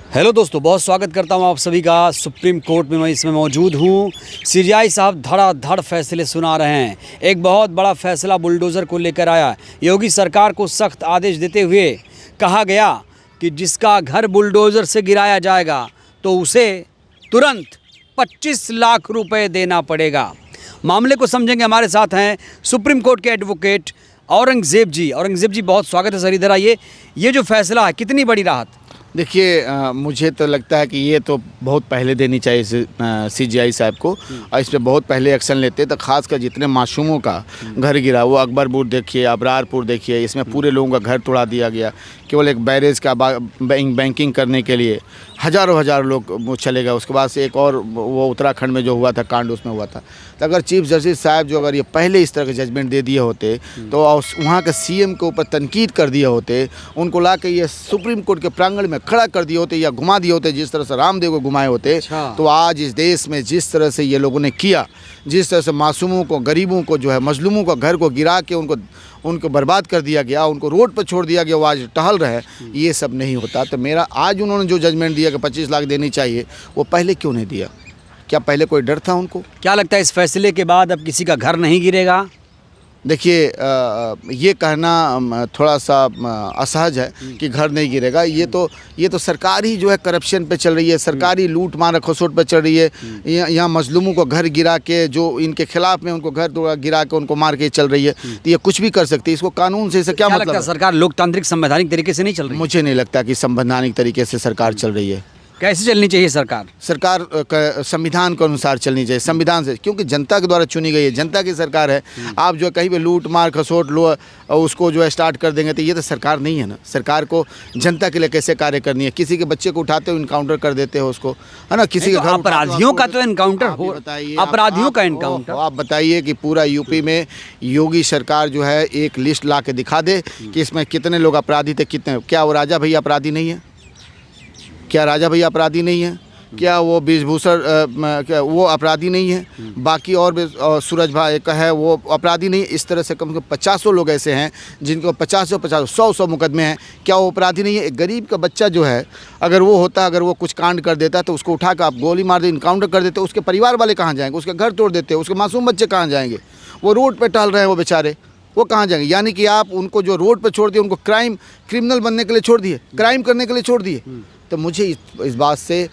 Hello दोस्तों, बहुत स्वागत करता हूं आप सभी का। सुप्रीम कोर्ट में मैं इसमें मौजूद हूं। सीजेआई साहब धड़ाधड़ फैसले सुना रहे हैं। एक बहुत बड़ा फैसला बुलडोज़र को लेकर आया। योगी सरकार को सख्त आदेश देते हुए कहा गया कि जिसका घर बुलडोज़र से गिराया जाएगा तो उसे तुरंत 25 लाख रुपए देना पड़ेगा। मामले को समझेंगे। हमारे साथ हैं सुप्रीम कोर्ट के एडवोकेट औरंगज़ेब जी। औरंगज़ेब जी, बहुत स्वागत है सर, इधर आइए। ये जो फैसला है, कितनी बड़ी राहत? देखिए, मुझे तो लगता है कि ये तो बहुत पहले देनी चाहिए सीजेआई साहब को, और इस पर बहुत पहले एक्शन लेते। तो खासकर जितने मासूमों का घर गिरा, वो अकबरपुर देखिए, अबरारपुर देखिए, इसमें पूरे लोगों का घर तोड़ा दिया गया। केवल एक बैरेज का बैंकिंग करने के लिए हज़ारों लोग चले गए। उसके बाद से एक और वो उत्तराखंड में जो हुआ था कांड, उसमें हुआ था। तो अगर चीफ जस्टिस साहब जो अगर ये पहले इस तरह के जजमेंट दे दिए होते तो वहाँ के सीएम के ऊपर तनकीद कर दिए होते, उनको ला के ये सुप्रीम कोर्ट के प्रांगण में खड़ा कर दिए होते या घुमा दिए होते, जिस तरह से रामदेव को घुमाए होते। तो आज इस देश में जिस तरह से ये लोगों ने किया, जिस तरह से मासूमों को, गरीबों को जो है, मजलूमों का घर को गिरा के उनको बर्बाद कर दिया गया, उनको रोड पर छोड़ दिया गया, वो आज टहल रहे, ये सब नहीं होता। तो मेरा आज उन्होंने जो जजमेंट दिया कि 25 लाख देनी चाहिए, वो पहले क्यों नहीं दिया? क्या पहले कोई डर था उनको? क्या लगता है इस फैसले के बाद अब किसी का घर नहीं गिरेगा? देखिए, ये कहना थोड़ा सा असहज है कि घर नहीं गिरेगा। ये तो सरकार ही जो है करप्शन पे चल रही है, सरकारी लूट मार खसोट पे चल रही है। यहाँ मजलूमों को घर गिरा के, जो इनके खिलाफ में उनको घर गिरा के उनको मार के चल रही है। तो ये कुछ भी कर सकती है। इसको कानून से क्या मतलब है? सरकार लोकतांत्रिक संवैधानिक तरीके से नहीं चल रही? मुझे नहीं लगता कि संवैधानिक तरीके से सरकार चल रही है। कैसे चलनी चाहिए सरकार? सरकार संविधान के अनुसार चलनी चाहिए, संविधान से, क्योंकि जनता के द्वारा चुनी गई है, जनता की सरकार है। आप जो कहीं भी लूट मार खसोट लो उसको जो है स्टार्ट कर देंगे, तो ये तो सरकार नहीं है ना। सरकार को जनता के लिए कैसे कार्य करनी है? किसी के बच्चे को उठाते हो इनकाउंटर कर देते हो उसको, है ना। किसी के घर अपराधियों का तो इनकाउंटर हो, अपराधियों का इनकाउंटर। आप बताइए कि पूरा यूपी में योगी सरकार जो है एक लिस्ट ला के दिखा दे कि इसमें कितने लोग अपराधी थे, कितने। क्या वो राजा भैया अपराधी नहीं है? क्या राजा भैया अपराधी नहीं है? क्या वो ब्रिजभूषण क्या वो अपराधी नहीं है? बाकी और भी सूरज भाई का है, वो अपराधी नहीं है? इस तरह से कम से कम 50 लोग ऐसे हैं जिनको 100 मुकदमे हैं। क्या वो अपराधी नहीं है? एक गरीब का बच्चा जो है, अगर वो होता, अगर वो कुछ कांड कर देता तो उसको उठा कर आप गोली मार दे, इनकाउंटर कर देते, उसके परिवार वाले कहाँ जाएंगे? उसके घर तोड़ देते, उसके मासूम बच्चे कहाँ जाएंगे? वो रोड पर टहल रहे हैं वो बेचारे, वो कहाँ जाएंगे? यानी कि आप उनको जो रोड पर छोड़ दिए, उनको क्रिमिनल बनने के लिए छोड़ दिए, क्राइम करने के लिए छोड़ दिए। तो मुझे इस बात से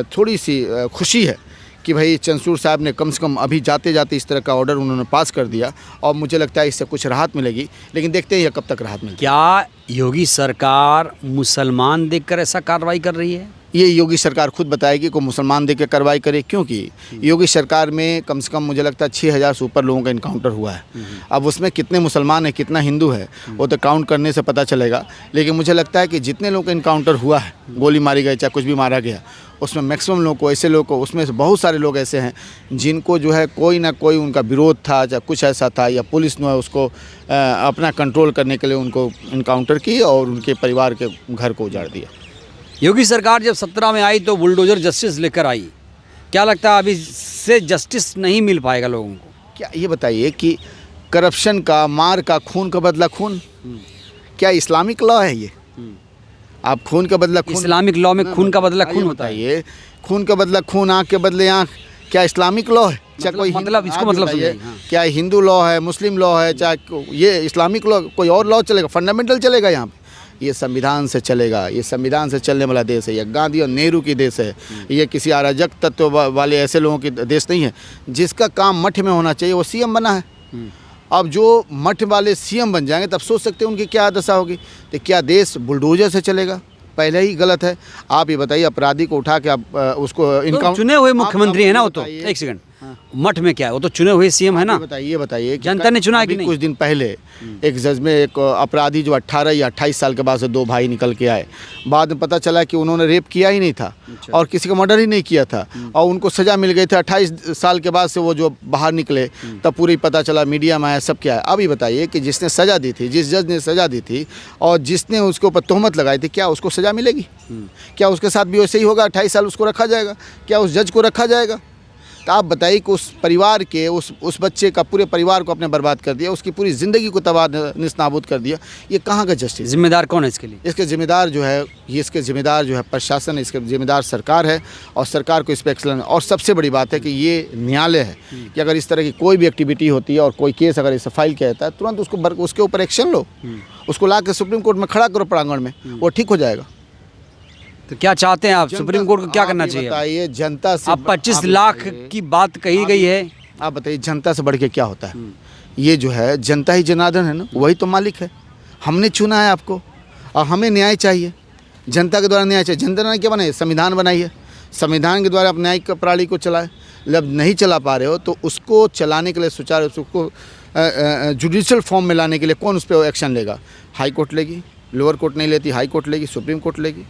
थोड़ी सी खुशी है कि भाई चंद्रचूड़ साहब ने कम से कम अभी जाते जाते इस तरह का ऑर्डर उन्होंने पास कर दिया, और मुझे लगता है इससे कुछ राहत मिलेगी। लेकिन देखते हैं ये कब तक राहत मिलेगी। क्या योगी सरकार मुसलमान देखकर ऐसा कार्रवाई कर रही है? ये योगी सरकार खुद बताएगी को मुसलमान देख के कार्रवाई करे, क्योंकि योगी सरकार में कम से कम मुझे लगता है 6000 से ऊपर लोगों का इनकाउंटर हुआ है। अब उसमें कितने मुसलमान है, कितना हिंदू है, वो तो काउंट करने से पता चलेगा। लेकिन मुझे लगता है कि जितने लोगों का इनकाउंटर हुआ है, गोली मारी गई, चाहे कुछ भी मारा गया, उसमें मैक्सिमम लोग को, ऐसे लोग को, उसमें से बहुत सारे लोग ऐसे हैं जिनको जो है कोई ना कोई उनका विरोध था, चाहे कुछ ऐसा था, या पुलिस ने उसको अपना कंट्रोल करने के लिए उनको इनकाउंटर की और उनके परिवार के घर को उजाड़ दिया। योगी सरकार जब 17 में आई तो बुलडोज़र जस्टिस लेकर आई। क्या लगता है अभी से जस्टिस नहीं मिल पाएगा लोगों को? क्या ये बताइए कि करप्शन का, मार का, खून का बदला खून, क्या इस्लामिक लॉ है ये? आप खून का बदला खून, इस्लामिक लॉ में खून का बदला खून होता है? ये खून का बदला खून, आँख के बदले आँख, क्या इस्लामिक लॉ है? चाहे कोई मतलब इसको मतलब क्या हिंदू लॉ है, मुस्लिम लॉ है, चाहे ये इस्लामिक लॉ, कोई और लॉ चलेगा? फंडामेंटल चलेगा यहाँ पे? ये संविधान से चलेगा। ये संविधान से चलने वाला देश है। ये गांधी और नेहरू की देश है। ये किसी अराजक तत्व वाले ऐसे लोगों की देश नहीं है। जिसका काम मठ में होना चाहिए वो सीएम बना है। अब जो मठ वाले सीएम बन जाएंगे तब सोच सकते हैं उनकी क्या दशा होगी। तो क्या देश बुलडोजर से चलेगा? पहले ही गलत है। आप ये बताइए, अपराधी को उठा के आप उसको इनकाउंटर, चुने हुए मुख्यमंत्री है ना वो, तो एक सेकंड, मठ में क्या है, वो तो चुने हुए सीएम है ना। बताइए जनता ने चुना है कि नहीं? कुछ दिन पहले एक जज में एक अपराधी जो 18 या 28 साल के बाद से 2 भाई निकल के आए, बाद में पता चला कि उन्होंने रेप किया ही नहीं था और किसी का मर्डर ही नहीं किया था, और उनको सज़ा मिल गई थी। 28 साल के बाद से वो जो बाहर निकले तब पूरी पता चला, मीडिया में आया, सब क्या है। अभी बताइए कि जिसने सज़ा दी थी, जिस जज ने सज़ा दी थी और जिसने उसके ऊपर तोहमत लगाई थी, क्या उसको सज़ा मिलेगी? क्या उसके साथ भी वैसे ही होगा? 28 साल उसको रखा जाएगा? क्या उस जज को रखा जाएगा? तो आप बताइए कि उस परिवार के उस बच्चे का पूरे परिवार को आपने बर्बाद कर दिया, उसकी पूरी ज़िंदगी को तबाह निस्नाबूद कर दिया। ये कहाँ का जस्टिस? जिम्मेदार कौन है इसके लिए? इसके जिम्मेदार जो है प्रशासन, इसके जिम्मेदार सरकार है और सरकार को इस पर एक्शन। और सबसे बड़ी बात है कि ये न्यायालय है कि अगर इस तरह की कोई भी एक्टिविटी होती है और कोई केस अगर इसे फाइल किया जाता है, तुरंत उसके ऊपर एक्शन लो, उसको ला के सुप्रीम कोर्ट में खड़ा करो प्रांगण में, वो ठीक हो जाएगा। तो क्या चाहते हैं आप? सुप्रीम कोर्ट को क्या करना चाहिए? बताइए, जनता से अब 25 लाख की बात कही गई है। आप बताइए, जनता से बढ़ के क्या होता है? ये जो है जनता ही जनार्दन है ना, वही तो मालिक है। हमने चुना है आपको और हमें न्याय चाहिए, जनता के द्वारा न्याय चाहिए। जनता ने क्या बनाई? संविधान बनाई है, संविधान के द्वारा आप न्यायिक प्रणाली को चलाए। जब नहीं चला पा रहे हो तो उसको चलाने के लिए सुचारू उसको जुडिशल फॉर्म में लाने के लिए कौन उस पर एक्शन लेगा? हाई कोर्ट लेगी, लोअर कोर्ट नहीं लेती, हाई कोर्ट लेगी, सुप्रीम कोर्ट लेगी।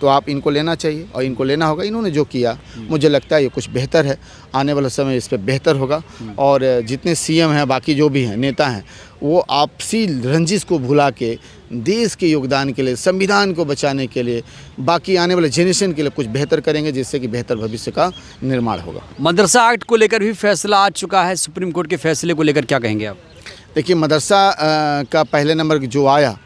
तो आप इनको लेना चाहिए और इनको लेना होगा। इन्होंने जो किया मुझे लगता है ये कुछ बेहतर है, आने वाला समय इस पर बेहतर होगा। और जितने सीएम हैं, बाकी जो भी हैं नेता हैं, वो आपसी रंजिश को भुला के देश के योगदान के लिए, संविधान को बचाने के लिए, बाकी आने वाले जेनरेशन के लिए कुछ बेहतर करेंगे, जिससे कि बेहतर भविष्य का निर्माण होगा। मदरसा एक्ट को लेकर भी फैसला आ चुका है, सुप्रीम कोर्ट के फैसले को लेकर क्या कहेंगे आप? देखिए, मदरसा का पहले नंबर जो आया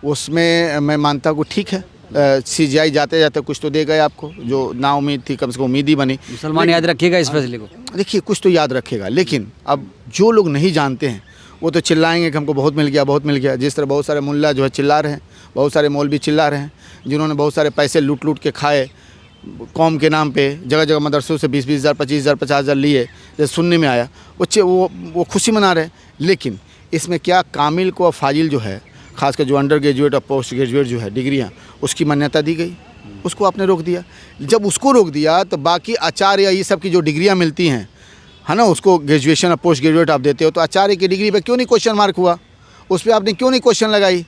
उसमें मैं मानता हूँ ठीक है। सीजीआई जाते जाते कुछ तो दे गए आपको, जो ना उम्मीद थी कम से कम उम्मीद ही बनी। मुसलमान याद रखिएगा इस फैसले को। देखिए, कुछ तो याद रखेगा, लेकिन अब जो लोग नहीं जानते हैं वो तो चिल्लाएंगे कि हमको बहुत मिल गया, बहुत मिल गया। जिस तरह बहुत सारे मुल्ला जो है चिल्ला रहे हैं, बहुत सारे मौलवी चिल्ला रहे हैं, जिन्होंने बहुत सारे पैसे लूट के खाए कौम के नाम पे, जगह जगह मदरसों से 20-20 हज़ार, 25 हज़ार, 50 हज़ार लिए, जैसे सुनने में आया, वो खुशी मना रहे। लेकिन इसमें क्या कामिल को और फाजिल जो है, खासकर जो अंडर ग्रेजुएट और पोस्ट ग्रेजुएट जो है डिग्रियां, उसकी मान्यता दी गई, उसको आपने रोक दिया। जब उसको रोक दिया तो बाकी आचार्य या ये सब की जो डिग्रियां मिलती हैं, है ना, उसको ग्रेजुएशन और पोस्ट ग्रेजुएट आप देते हो, तो आचार्य की डिग्री पे क्यों नहीं क्वेश्चन मार्क हुआ? उस पर आपने क्यों नहीं क्वेश्चन लगाई?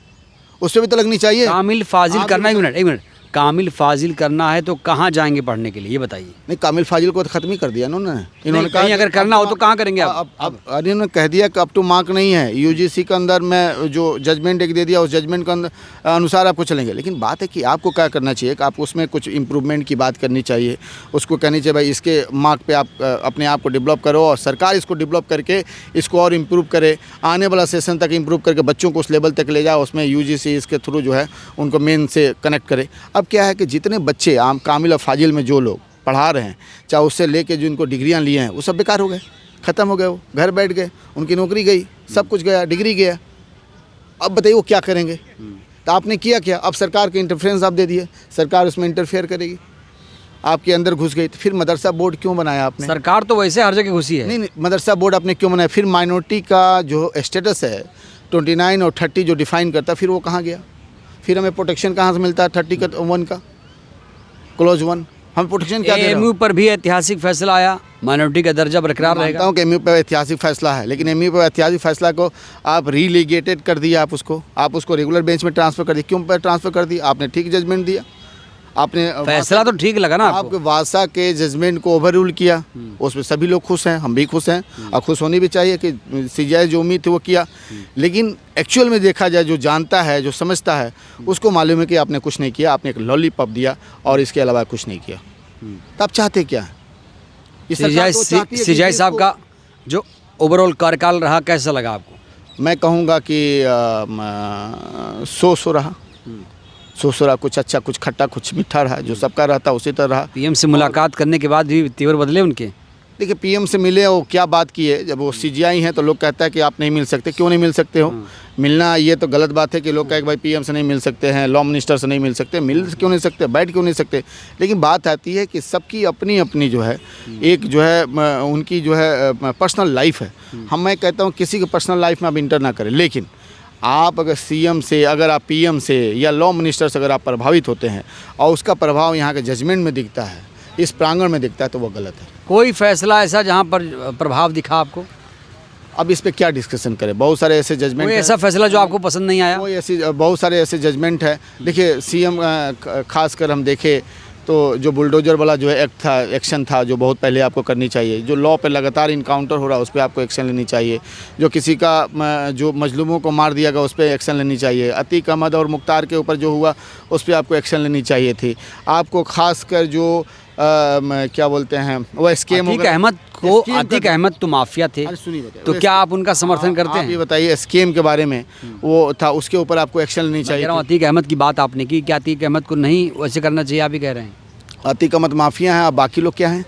उस पर भी तो लगनी चाहिए। कामिल फाजिल करना, एक मिनट, कामिल फाजिल करना है तो कहाँ जाएंगे पढ़ने के लिए, ये बताइए। नहीं, कामिल फाजिल को तो खत्म ही कर दिया इन्होंने कहा अगर करना हो तो कहाँ करेंगे आप? अब इन्होंने कह दिया कि अप टू मार्क नहीं है, यूजीसी के अंदर में जो जजमेंट एक दे दिया, उस जजमेंट के अंदर अनुसार आपको चलेंगे। लेकिन बात है कि आपको क्या करना चाहिए कि आप उसमें कुछ इम्प्रूवमेंट की बात करनी चाहिए, उसको कहनी चाहिए भाई इसके मार्क पे आप अपने आप को डेवलप करो और सरकार इसको डेवलप करके इसको और इम्प्रूव करे, आने वाला सेशन तक इम्प्रूव करके बच्चों को उस लेवल तक ले जाओ, उसमें यूजीसी इसके थ्रू जो है उनको मेन से कनेक्ट करे। अब क्या है कि जितने बच्चे आम कामिल और फाजिल में जो लोग पढ़ा रहे हैं, चाहे उससे लेके जो इनको डिग्रियां लिए हैं, वो सब बेकार हो गए, ख़त्म हो गए, वो घर बैठ गए, उनकी नौकरी गई, सब कुछ गया, डिग्री गया। अब बताइए वो क्या करेंगे? तो आपने किया क्या? अब सरकार के इंटरफेरेंस आप दे दिए, सरकार उसमें इंटरफेयर करेगी, आपके अंदर घुस गई। तो फिर मदरसा बोर्ड क्यों बनाया आपने? सरकार तो वैसे हर जगह घुसी है। नहीं, मदरसा बोर्ड आपने क्यों बनाया? फिर माइनॉरिटी का जो स्टेटस है 29 और 30 जो डिफाइन करता है, फिर वो कहाँ गया? फिर हमें प्रोटेक्शन कहाँ से मिलता है? 30 का क्लोज 1 हम प्रोटेक्शन क्या दे रहे हैं? एमयू पर भी ऐतिहासिक फैसला आया, माइनॉरिटी का दर्जा बरकरार रहेगा। मानता हूँ कि एमयू पर ऐतिहासिक फैसला है, लेकिन एमयू पर ऐतिहासिक फैसला को आप रीलीगेटेड कर दिया, आप उसको रेगुलर बेंच में ट्रांसफ़र कर दिया। क्यों पर ट्रांसफ़र कर दिया? आपने ठीक जजमेंट दिया, आपने फैसला तो ठीक लगा ना आपके वासा के जजमेंट को ओवर रूल किया, उसमें सभी लोग खुश हैं, हम भी खुश हैं और खुश होनी भी चाहिए कि सीजीआई जो उम्मीद थी वो किया। लेकिन एक्चुअल में देखा जाए, जो जानता है, जो समझता है, उसको मालूम है कि आपने कुछ नहीं किया, आपने एक लॉलीपॉप दिया और इसके अलावा कुछ नहीं किया। तो आप चाहते क्या है? सीजीआई साहब का जो ओवरऑल कार्यकाल रहा कैसा लगा आपको? मैं कहूँगा कि सो रहा, कुछ अच्छा, कुछ खट्टा, कुछ मीठा रहा, जो सबका रहता उसी तरह रहा। पीएम से मुलाकात करने के बाद भी तेवर बदले उनके? देखिए, पीएम से मिले, वो क्या बात की है? जब वो सीजीआई हैं तो लोग कहता है कि आप नहीं मिल सकते। क्यों नहीं मिल सकते हो? मिलना ये तो गलत बात है कि लोग कहे कि भाई पीएम से नहीं मिल सकते हैं, लॉ मिनिस्टर से नहीं मिल सकते। मिल क्यों नहीं सकते? बैठ क्यों नहीं सकते? लेकिन बात आती है कि सबकी अपनी अपनी जो है एक जो है उनकी जो है पर्सनल लाइफ है। मैं कहता हूँ किसी के पर्सनल लाइफ में आप इंटर ना करें, लेकिन आप अगर सीएम से, अगर आप पीएम से या लॉ मिनिस्टर से अगर आप प्रभावित होते हैं और उसका प्रभाव यहाँ के जजमेंट में दिखता है, इस प्रांगण में दिखता है, तो वो गलत है। कोई फैसला ऐसा जहाँ पर प्रभाव दिखा आपको? अब इस पे क्या डिस्कशन करें? बहुत सारे ऐसे जजमेंट, कोई ऐसा फैसला जो आपको पसंद नहीं आया? कोई ऐसी बहुत सारे ऐसे जजमेंट है। देखिए, सीएम खासकर हम देखें तो जो बुलडोजर वाला जो है एक्शन था, जो बहुत पहले आपको करनी चाहिए। जो लॉ पे लगातार इनकाउंटर हो रहा है, उस पर आपको एक्शन लेनी चाहिए। जो किसी का जो मजलूमों को मार दिया गया, उस पर एक्शन लेनी चाहिए। अतीक अहमद और मुख्तार के ऊपर जो हुआ, उस पर आपको एक्शन लेनी चाहिए थी। आपको खासकर जो क्या बोलते हैं वो स्कीम अतीक अहमद को, अतीक अहमद तो माफिया थे, सुनिए बताइए, तो क्या आप उनका समर्थन करते आप ये हैं? बताइए स्कीम के बारे में वो था, उसके ऊपर आपको एक्शन लेनी कह चाहिए रहा हूँ अतीक अहमद की बात आपने की, क्या अतीक अहमद को नहीं वैसे करना चाहिए, आप ही कह रहे हैं? अतीक अहमद माफिया हैं, अब बाकी लोग क्या हैं?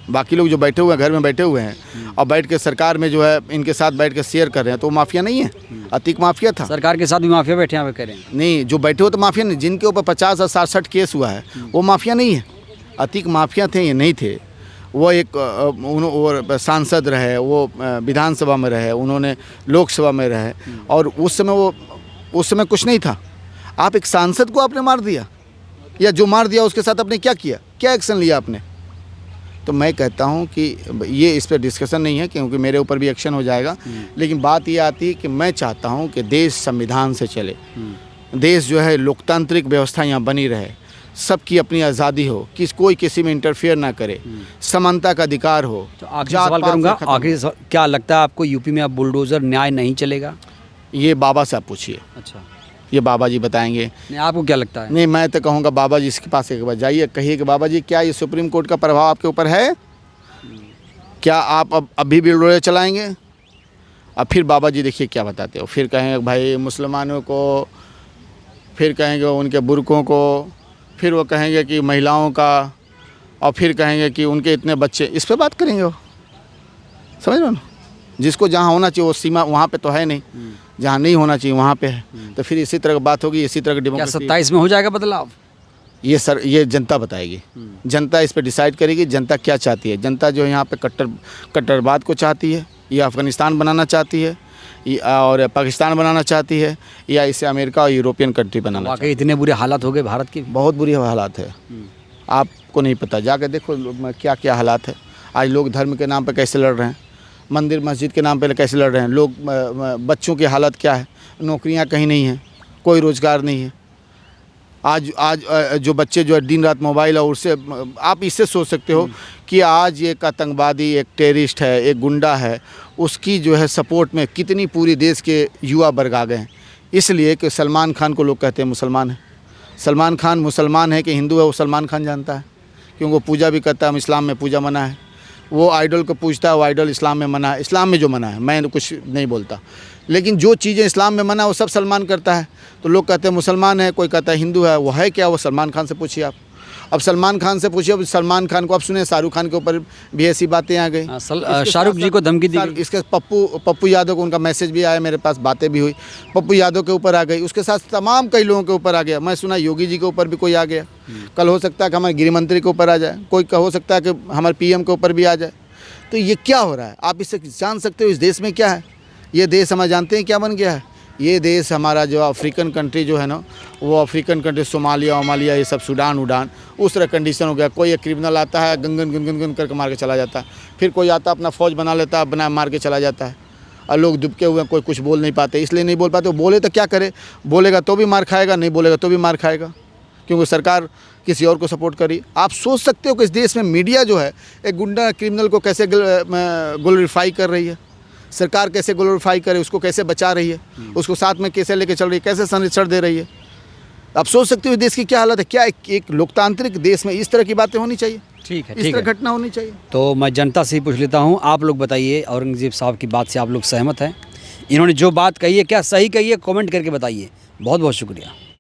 बाकी लोग जो बैठे हुए हैं घर में बैठे हुए हैं और बैठ के सरकार में जो है इनके साथ बैठ के शेयर कर रहे हैं, तो वो माफिया नहीं है? अतीक माफिया था। सरकार के साथ भी माफिया बैठे हैं, आप कह रहे हैं? नहीं, जो बैठे हो तो माफिया नहीं, जिनके ऊपर 50 और 67 केस हुआ है वो माफिया नहीं है। अतीक माफिया थे, ये नहीं थे। वो एक वो सांसद रहे, वो विधानसभा में रहे, उन्होंने लोकसभा में रहे, और उस समय कुछ नहीं था। आप एक सांसद को आपने मार दिया, या जो मार दिया उसके साथ आपने क्या किया, क्या एक्शन लिया आपने? तो मैं कहता हूं कि ये इस पर डिस्कशन नहीं है, क्योंकि मेरे ऊपर भी एक्शन हो जाएगा। लेकिन बात ये आती है कि मैं चाहता हूं कि देश संविधान से चले, देश जो है लोकतांत्रिक व्यवस्था यहाँ बनी रहे, सबकी अपनी आज़ादी हो, कोई किसी में इंटरफेयर ना करे, समानता का अधिकार हो। तो आखिरी सवाल करूंगा, आखिरी सवाल, क्या लगता है आपको यूपी में अब बुलडोज़र न्याय नहीं चलेगा? ये बाबा से आप पूछिए, अच्छा, ये बाबा जी बताएंगे। नहीं, आपको क्या लगता है? नहीं, मैं तो कहूँगा बाबा जी के पास एक बार जाइए, कहिए कि बाबा जी क्या ये सुप्रीम कोर्ट का प्रभाव आपके ऊपर है? क्या आप अब अभी भी बुलडोज़र चलाएंगे? अब फिर बाबा जी देखिए क्या बताते हो, फिर कहेंगे भाई मुसलमानों को, फिर कहेंगे उनके बुर्कों को, फिर वो कहेंगे कि महिलाओं का, और फिर कहेंगे कि उनके इतने बच्चे, इस पे बात करेंगे वो। समझ रहे हो ना? जिसको जहाँ होना चाहिए वो सीमा वहाँ पे तो है नहीं, जहाँ नहीं होना चाहिए वहाँ पे है। तो फिर इसी तरह की बात होगी, इसी तरह की क्या डेमोक्रेसी। 27 में हो जाएगा बदलाव? ये जनता बताएगी, जनता इस पे डिसाइड करेगी जनता क्या चाहती है। जनता जो है यहाँ पे कट्टरवाद को चाहती है, या अफ़गानिस्तान बनाना चाहती है, और पाकिस्तान बनाना चाहती है, या इसे अमेरिका और यूरोपियन कंट्री बनाना चाहती वाकई इतने बुरे हालात हो गए भारत के? है। बहुत बुरी हालात है, आपको नहीं पता, जाकर देखो क्या क्या हालात है। आज लोग धर्म के नाम पे कैसे लड़ रहे हैं, मंदिर मस्जिद के नाम पे कैसे लड़ रहे हैं लोग। बच्चों की हालत क्या है, नौकरियां कहीं नहीं है, कोई रोज़गार नहीं है। आज जो बच्चे जो है दिन रात मोबाइल, और उससे आप इससे सोच सकते हो कि आज एक आतंकवादी, एक टेररिस्ट है, एक गुंडा है, उसकी जो है सपोर्ट में कितनी पूरी देश के युवा वर्ग आ गए हैं। इसलिए कि सलमान खान को लोग कहते हैं मुसलमान है। सलमान खान मुसलमान है कि हिंदू है वो सलमान खान जानता है, क्योंकि वो पूजा भी करता है, इस्लाम में पूजा मना है। वो आइडल को पूजता है, वो आइडल इस्लाम में मना है, इस्लाम में जो मना है, मैं कुछ नहीं बोलता। लेकिन जो चीज़ें इस्लाम में मना है वो सब सलमान करता है। तो लोग कहते हैं मुसलमान है, कोई कहता है हिंदू है, वो है क्या? वो सलमान खान से पूछिए आप। अब सलमान खान से पूछिए, अब सलमान खान को आप सुने, शाहरुख खान के ऊपर भी ऐसी बातें आ गई। शाहरुख जी को धमकी दी गई। इसके पप्पू यादव को उनका मैसेज भी आया मेरे पास, बातें भी हुई, पप्पू यादव के ऊपर आ गई। उसके साथ तमाम कई लोगों के ऊपर आ गया। मैं सुना योगी जी के ऊपर भी कोई आ गया। कल हो सकता है कि हमारे गृह मंत्री के ऊपर आ जाए, कोई हो सकता है कि हमारे PM के ऊपर भी आ जाए। तो ये क्या हो रहा है, आप इससे जान सकते हो इस देश में क्या है। ये देश हम जानते हैं क्या बन गया है। ये देश हमारा जो अफ्रीकन कंट्री जो है ना, वो अफ्रीकन कंट्री, सोमालिया वमालिया, ये सब सूडान उडान, उस तरह कंडीशन हो गया। कोई एक क्रिमिनल आता है, गन गन करके मार के चला जाता है। फिर कोई आता अपना फ़ौज बना लेता है, बना मार के चला जाता है। और लोग दुबके हुए हैं, कोई कुछ बोल नहीं पाते। इसलिए नहीं बोल पाते, वो बोले तो क्या करे, बोलेगा तो भी मार खाएगा, नहीं बोलेगा तो भी मार खाएगा, क्योंकि सरकार किसी और को सपोर्ट करी। आप सोच सकते हो कि इस देश में मीडिया जो है एक गुंडा क्रिमिनल को कैसे ग्लोरीफाई कर रही है, सरकार कैसे ग्लोरीफाई करे, उसको कैसे बचा रही है, उसको साथ में कैसे लेके चल रही है, कैसे संरक्षण दे रही है। आप सोच सकते हो इस देश की क्या हालत है। क्या एक लोकतांत्रिक देश में इस तरह की बातें होनी चाहिए? ठीक है, इस तरह घटना होनी चाहिए। तो मैं जनता से ही पूछ लेता हूँ, आप लोग बताइए, औरंगजेब साहब की बात से आप लोग सहमत हैं? इन्होंने जो बात कही है क्या सही कही है? कमेंट करके बताइए। बहुत बहुत शुक्रिया।